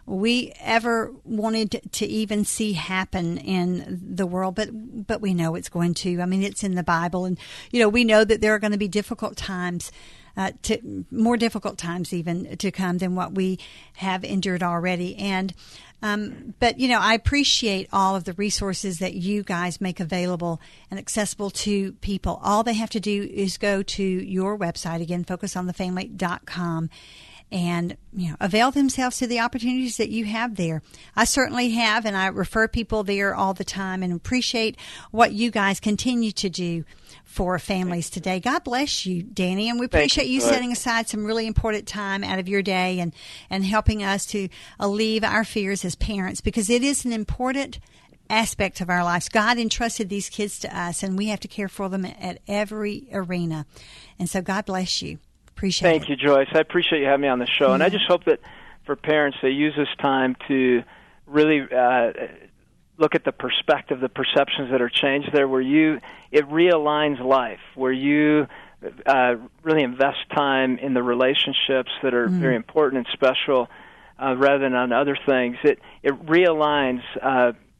we ever wanted to even see happen in the world, but we know it's going to. I mean, it's in the Bible, and we know that there are going to be difficult times, more difficult times even to come than what we have endured already. And but I appreciate all of the resources that you guys make available and accessible to people. All they have to do is go to your website, again, focusonthefamily.com, and avail themselves to the opportunities that you have there. I certainly have, and I refer people there all the time, and appreciate what you guys continue to do for families today. God bless you, Danny, and we appreciate you setting aside some really important time out of your day and helping us to alleviate our fears as parents, because it is an important aspect of our lives. God entrusted these kids to us, and we have to care for them at every arena. And so God bless you. Appreciate it. Thank you, Joyce. I appreciate you having me on the show. Yeah. And I just hope that for parents, they use this time to really look at the perspective, the perceptions that are changed there, where it realigns life, where you really invest time in the relationships that are very important and special rather than on other things. It realigns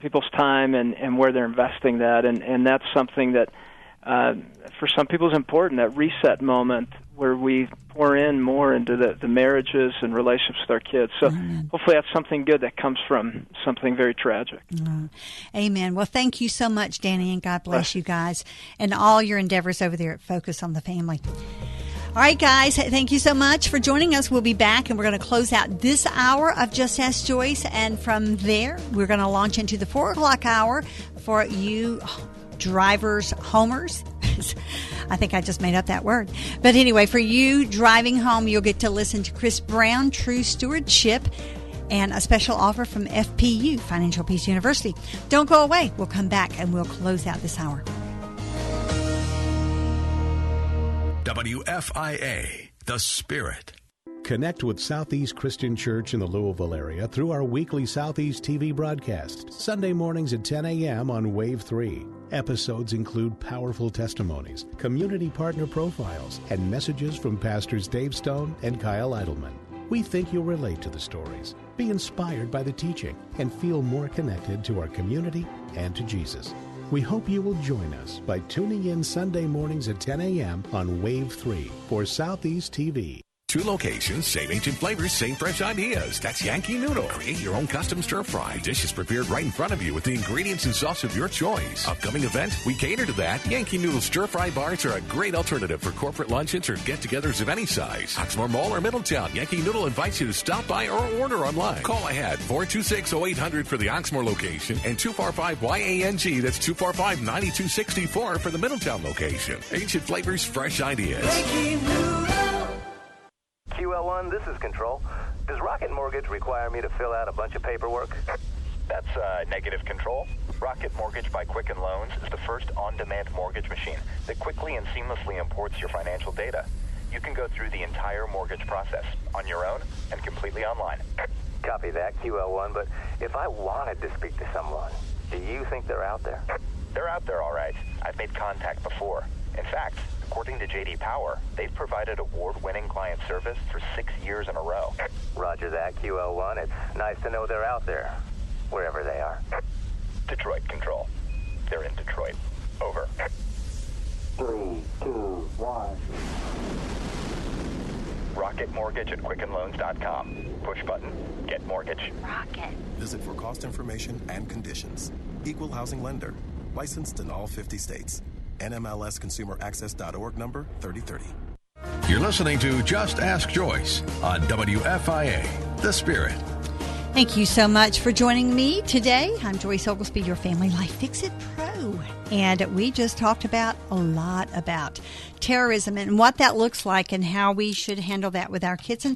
people's time and where they're investing that, and that's something that for some people is important, that reset moment where we pour in more into the marriages and relationships with our kids. So hopefully that's something good that comes from something very tragic. Amen. Well, thank you so much, Danny, and God bless you guys and all your endeavors over there at Focus on the Family. All right, guys, thank you so much for joining us. We'll be back, and we're going to close out this hour of Just Ask Joyce, and from there, we're going to launch into the 4 o'clock hour for you drivers, homers. I think I just made up that word. But anyway, for you driving home, you'll get to listen to Chris Brown, True Stewardship, and a special offer from FPU, Financial Peace University. Don't go away. We'll come back and we'll close out this hour. WFIA, The Spirit. Connect with Southeast Christian Church in the Louisville area through our weekly Southeast TV broadcast, Sunday mornings at 10 a.m. on Wave 3. Episodes include powerful testimonies, community partner profiles, and messages from Pastors Dave Stone and Kyle Eidelman. We think you'll relate to the stories, be inspired by the teaching, and feel more connected to our community and to Jesus. We hope you will join us by tuning in Sunday mornings at 10 a.m. on Wave 3 for Southeast TV. 2 locations, same ancient flavors, same fresh ideas. That's Yankee Noodle. Create your own custom stir-fry. Dishes prepared right in front of you with the ingredients and sauce of your choice. Upcoming event, we cater to that. Yankee Noodle stir-fry bars are a great alternative for corporate luncheons or get-togethers of any size. Oxmoor Mall or Middletown, Yankee Noodle invites you to stop by or order online. Call ahead, 426-0800 for the Oxmoor location and 245-YANG, that's 245-9264 for the Middletown location. Ancient flavors, fresh ideas. Yankee Noodle. QL1, this is Control. Does Rocket Mortgage require me to fill out a bunch of paperwork? That's negative, Control. Rocket Mortgage by Quicken Loans is the first on-demand mortgage machine that quickly and seamlessly imports your financial data. You can go through the entire mortgage process on your own and completely online. Copy that, QL1, but if I wanted to speak to someone, do you think they're out there? They're out there, all right. I've made contact before. In fact, according to J.D. Power, they've provided award-winning client service for 6 years in a row. Roger that, QL1. It's nice to know they're out there, wherever they are. Detroit Control. They're in Detroit. Over. 3, 2, 1. Rocket Mortgage at QuickenLoans.com. Push button. Get mortgage. Rocket. Visit for cost information and conditions. Equal housing lender. Licensed in all 50 states. NMLSConsumerAccess.org number 3030. You're listening to Just Ask Joyce on WFIA, The Spirit. Thank you so much for joining me today. I'm Joyce Oglesby, your Family Life Fix-It Pro. And we just talked about a lot about terrorism and what that looks like and how we should handle that with our kids. And,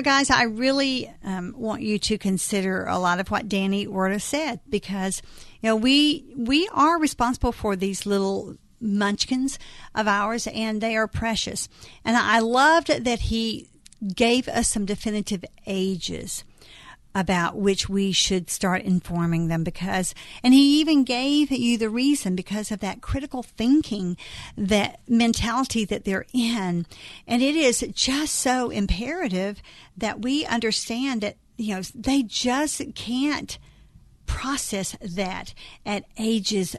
guys, I really want you to consider a lot of what Danny Werda said, because, we are responsible for these little munchkins of ours, and they are precious. And I loved that he gave us some definitive ages about which we should start informing them, and he even gave you the reason, because of that critical thinking, that mentality that they're in. And it is just so imperative that we understand that they just can't process that at ages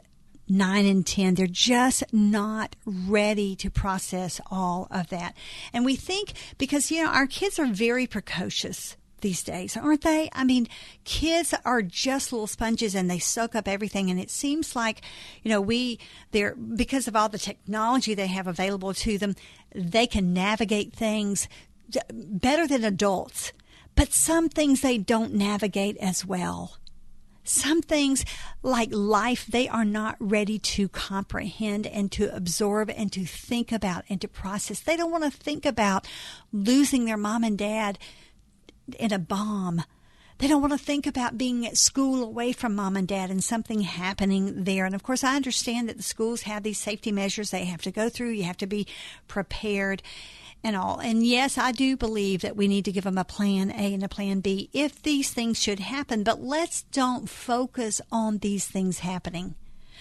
9 and 10. They're just not ready to process all of that. And we think, because, our kids are very precocious these days, aren't they? I mean, kids are just little sponges and they soak up everything. And it seems like, they're, because of all the technology they have available to them, they can navigate things better than adults. But some things they don't navigate as well. Some things like life, they are not ready to comprehend and to absorb and to think about and to process. They don't want to think about losing their mom and dad in a bomb. They don't want to think about being at school away from mom and dad and something happening there. And of course, I understand that the schools have these safety measures they have to go through. You have to be prepared and all. And yes, I do believe that we need to give them a plan A and a plan B if these things should happen. But let's don't focus on these things happening.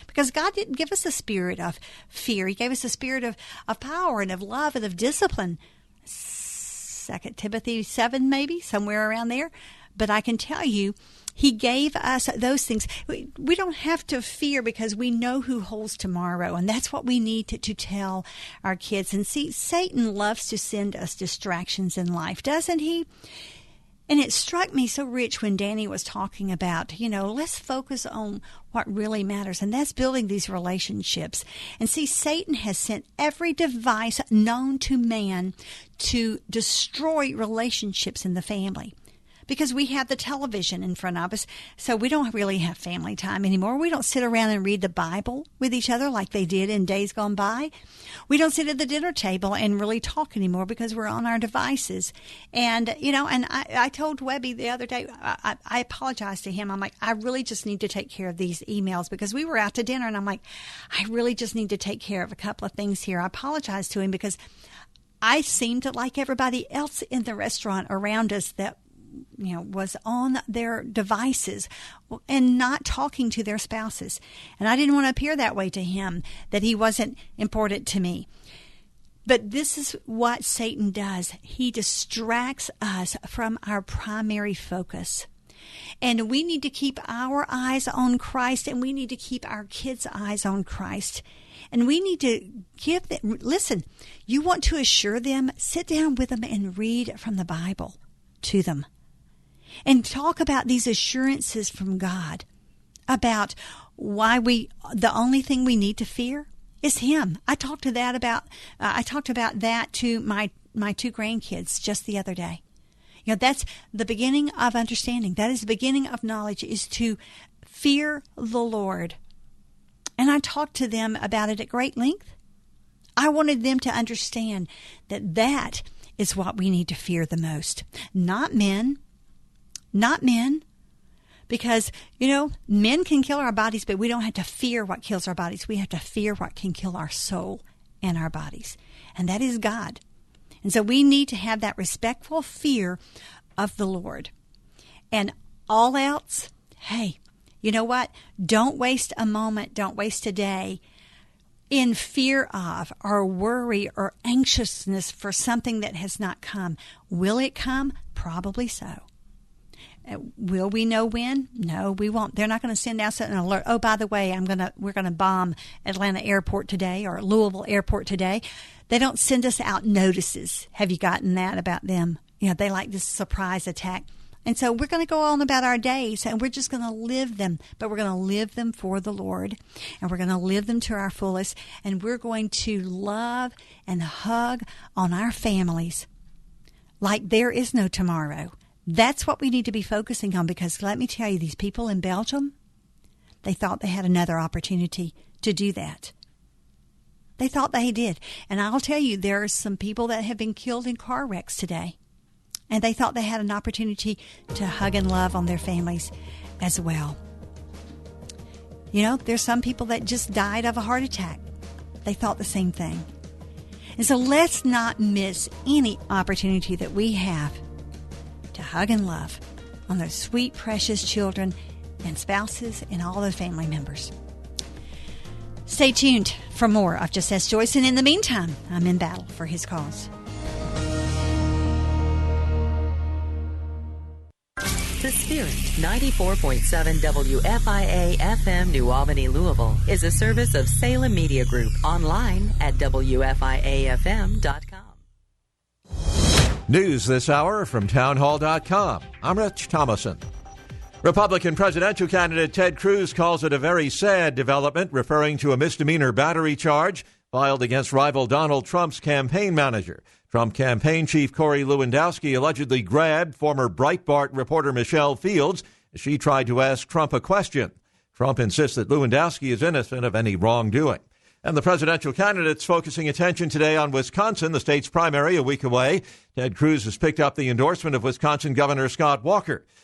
Because God didn't give us a spirit of fear. He gave us a spirit of power and of love and of discipline. 2 Timothy 7, maybe, somewhere around there. But I can tell you, He gave us those things. We don't have to fear because we know who holds tomorrow. And that's what we need to tell our kids. And see, Satan loves to send us distractions in life, doesn't he? And it struck me so rich when Danny was talking about, let's focus on what really matters. And that's building these relationships. And see, Satan has sent every device known to man to destroy relationships in the family. Because we have the television in front of us, so we don't really have family time anymore. We don't sit around and read the Bible with each other like they did in days gone by. We don't sit at the dinner table and really talk anymore because we're on our devices. And, and I told Webby the other day, I apologized to him. I'm like, I really just need to take care of these emails because we were out to dinner, and I'm like, I really just need to take care of a couple of things here. I apologized to him because I seemed like everybody else in the restaurant around us that was on their devices and not talking to their spouses. And I didn't want to appear that way to him, that he wasn't important to me. But this is what Satan does. He distracts us from our primary focus. And we need to keep our eyes on Christ, and we need to keep our kids' eyes on Christ. And we need to give them, listen, you want to assure them, sit down with them and read from the Bible to them. And talk about these assurances from God about why the only thing we need to fear is Him. I talked about that to my two grandkids just the other day. That's the beginning of understanding. That is the beginning of knowledge, is to fear the Lord. And I talked to them about it at great length. I wanted them to understand that is what we need to fear the most. Not men. Not men, because, men can kill our bodies, but we don't have to fear what kills our bodies. We have to fear what can kill our soul and our bodies, and that is God. And so we need to have that respectful fear of the Lord. And all else, hey, you know what? Don't waste a moment, don't waste a day in fear of or worry or anxiousness for something that has not come. Will it come? Probably so. Will we know when? No, we won't. They're not going to send out an alert. Oh, by the way, we're going to bomb Atlanta Airport today or Louisville Airport today. They don't send us out notices. Have you gotten that about them? They like this surprise attack. And so we're going to go on about our days, and we're just going to live them. But we're going to live them for the Lord, and we're going to live them to our fullest. And we're going to love and hug on our families like there is no tomorrow. That's what we need to be focusing on, because let me tell you, these people in Belgium, they thought they had another opportunity to do that. They thought they did. And I'll tell you, there are some people that have been killed in car wrecks today, and they thought they had an opportunity to hug and love on their families as well. There's some people that just died of a heart attack. They thought the same thing. And so let's not miss any opportunity that we have to hug and love on those sweet, precious children and spouses and all the family members. Stay tuned for more of Just Ask Joyce, and in the meantime, I'm in battle for His cause. The Spirit, 94.7 WFIA FM New Albany, Louisville, is a service of Salem Media Group. Online at WFIAFM.com. News this hour from townhall.com. I'm Rich Thomason. Republican presidential candidate Ted Cruz calls it a very sad development, referring to a misdemeanor battery charge filed against rival Donald Trump's campaign manager. Trump campaign chief Corey Lewandowski allegedly grabbed former Breitbart reporter Michelle Fields as she tried to ask Trump a question. Trump insists that Lewandowski is innocent of any wrongdoing. And the presidential candidates focusing attention today on Wisconsin, the state's primary a week away. Ted Cruz has picked up the endorsement of Wisconsin Governor Scott Walker.